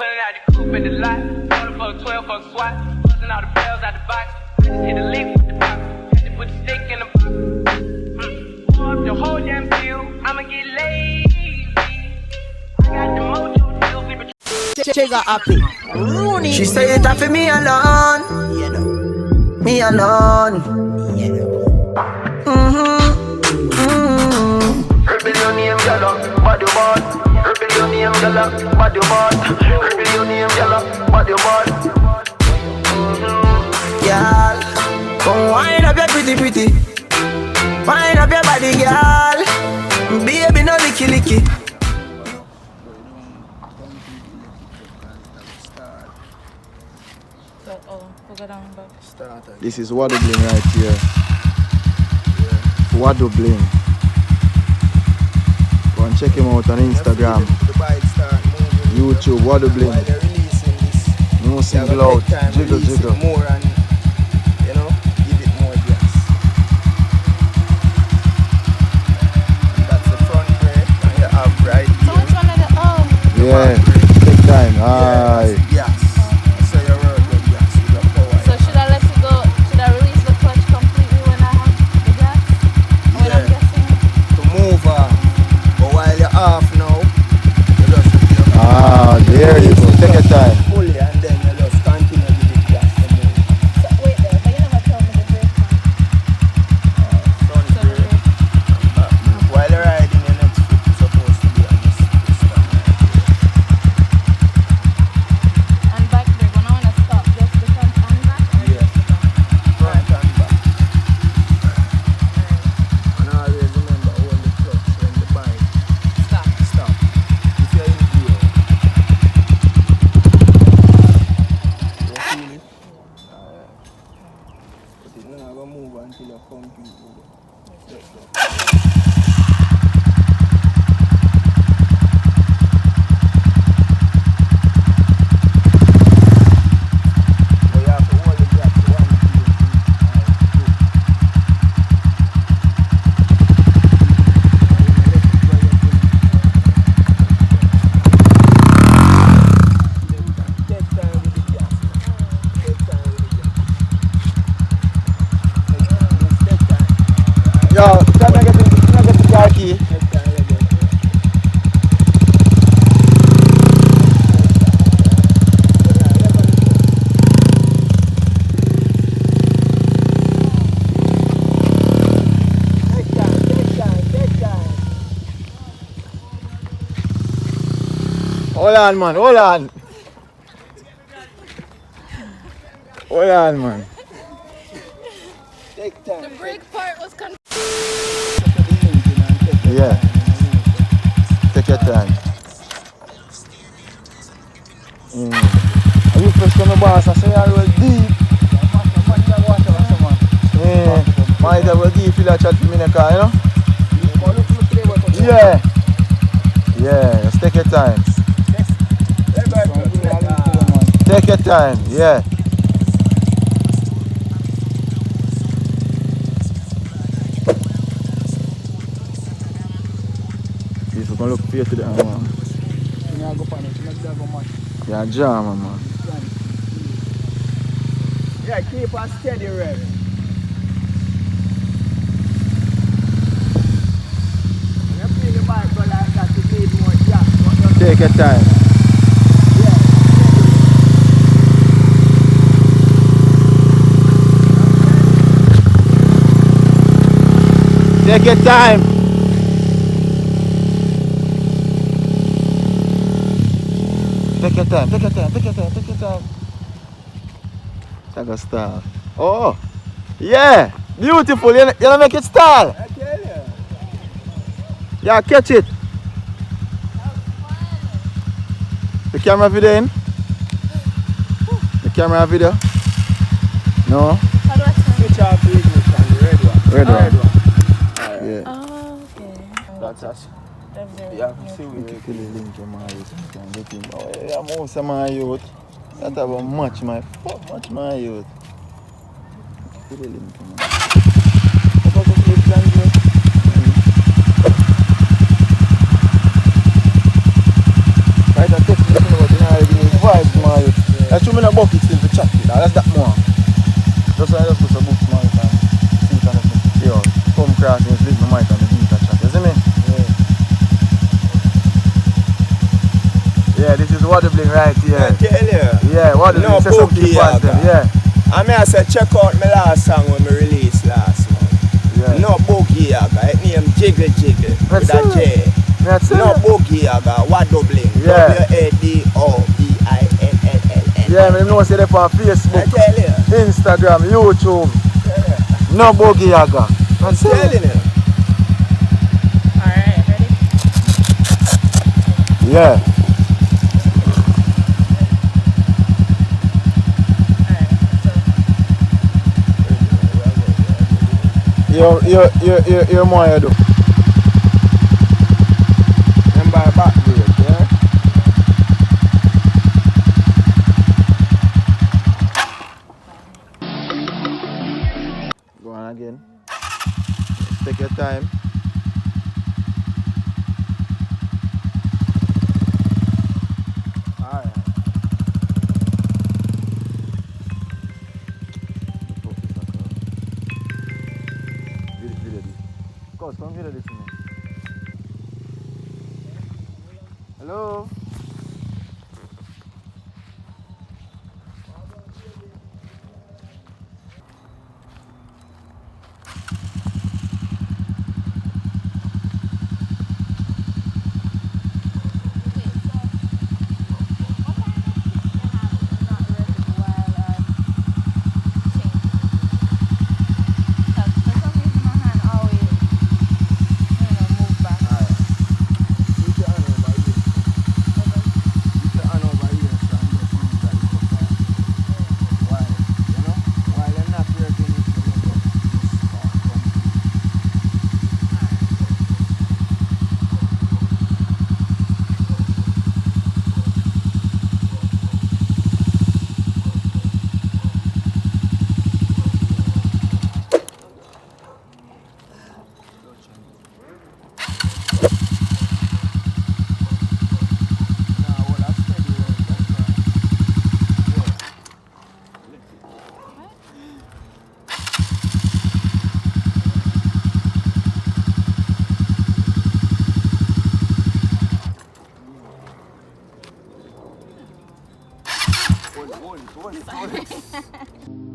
Pulling out the coupe at the lot. 20 for 12 for SWAT. Busting all the bells out the box. Hit the lick with the box. Had to put the stick in the box. Pour up the whole damn bill. I'ma get lazy. I got the mojo deal. She got happy. She say it for me alone. Me alone. Rebellion name gala, body bad. Rebellion name gala, body bad. Rebellion name gala, body bad. Girl, come wind up your pretty. Wind up your body, girl. Baby, no licky. This is Wado Bling right here. Wado Bling. Go and check him out on Instagram, YouTube, Wado Bling. No single out, jiggle. More and, you know, give it more gas. That's the front brake, and you have right here. So which one are the Yeah, take time. Aye. Yes. So you roll the gas with the power. So should I let it go? Should I release the clutch completely when I have the gas? When I'm guessing? To move on. But while you're off now, you just There you go. Take your time. fully and then you just continue to give it gas to move. So, wait there, but you never told me the brake man. Front So the brake. brake. While you're riding, your next foot is supposed to be on this one. And back brake, when I want to stop, just the front and back? Or Yeah. just the back? Front and back. And always remember hold the clutch when the bike Stop. stop. If you're in gear, you feel it? Alright. But it's not gonna move until you complete with it. Let's go. But you have to hold the gas 1, 2, 3, 2. Take time with the gas. Take time with the gas. Take time. Yo, can I get the car key? Take time again. Take time. Hold on, man. Hold on, man. Take time. The brake part was confused. Yeah. Take your time. Are you first on the boss? I say you're deep. Might have a deep feel like chat for me in the car, you know? Yeah, just take your time. Take your time, yeah. If you can look for you to the man. Yeah, jam, man. Yeah, keep a steady rev. When you feel the bike go like that, you need more gas. Take your time. Take your time. Take your time. Take a star. Oh, yeah, beautiful. You don't make it stall. I tell you. Yeah, catch it. The camera video in? The camera video? No? How do I turn? Switch off the ignition, the red one. Red one. Alright. Yeah. Oh, okay. That's us. That's very You have to see You with can it. kill the link to my youth. You can get him. Oh, yeah, most of my youth. That about much my youth. Kill the link to my Right, I take this one, but you know, That's true, me not bucket still for chat with that. That's that more. Just I just put some books man and see it and just yo, come cross and just leave my mic and the beat and chat. You see me? Yeah, this is Wado Bling right here. I tell you. Yeah, Wado Bling, say something fast them, yeah. I mean I said check out my last song when we released last month. Yeah. No Boogie Yaga, it name Jiggle Jiggle with a J. That's it. No Boogie Yaga, Wado Bling. Yeah. WADOBINNL. Yeah, I know say they on Facebook, I tell you. Instagram, YouTube. No Boogie Yaga. I'm telling you. Alright, ready? Yeah. You're more you do. And by back break, yeah? Go on again. Take your time. Alright. Video this. Cause come video this to me. Hello?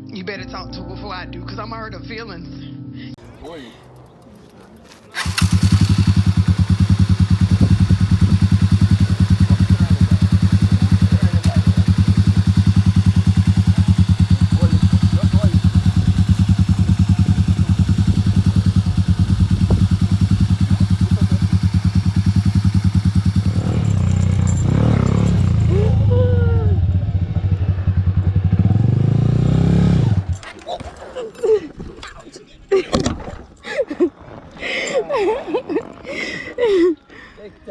You better talk to her before I do, because I'm hurt her feelings.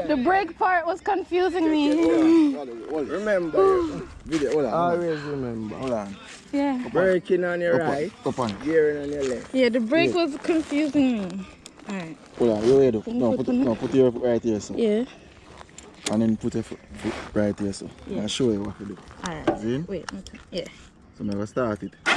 The brake part was confusing me. Remember, Video, hold on. always remember. Hold on. Yeah. Braking on your Up right, on. Up on. gearing on your left. Yeah, the brake was confusing me. Alright. Hold on, you head up. Can you No, put put, on no, it? put your foot right here, so. Yeah. And then put your foot right here, so. Yeah. I'll show you what to do. Alright. See? Wait, okay. Yeah. So I'm going to start it. Yeah.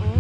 Oh,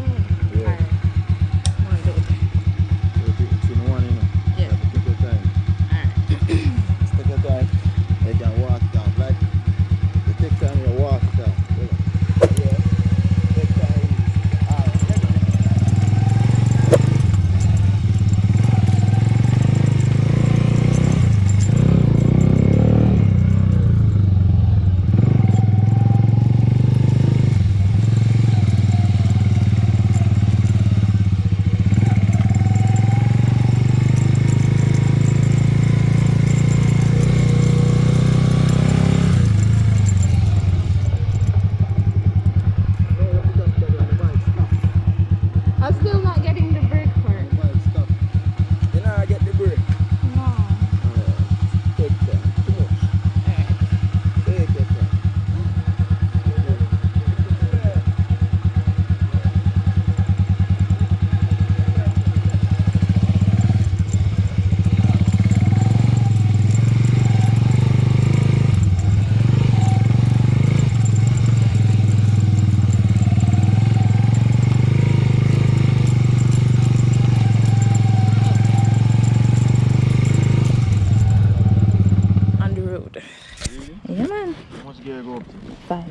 5.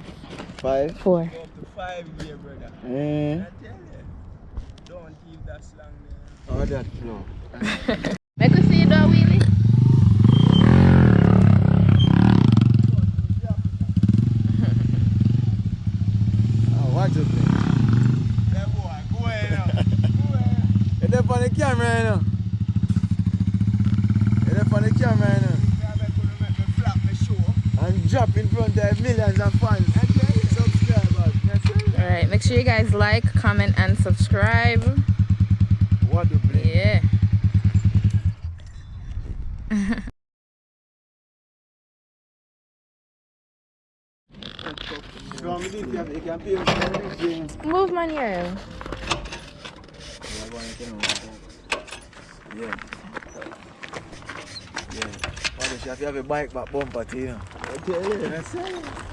5? 4. Go up to 5 here, brother. I tell you. Don't keep that slang there. Oh, that flow. Make we see you do a wheelie. Oh, watch out there. Yeah, boy, go ahead now. Go ahead. You're up on the camera right now. You're up on the camera right now. Make me flap my show. And drop in front of millions of fans. Subscribers. Alright, make sure you guys like, comment, and subscribe. Wado Bling. Yeah. You can pay me. Move man here. Yeah. Yeah. Why do you have a bike back bumper to you? I tell you.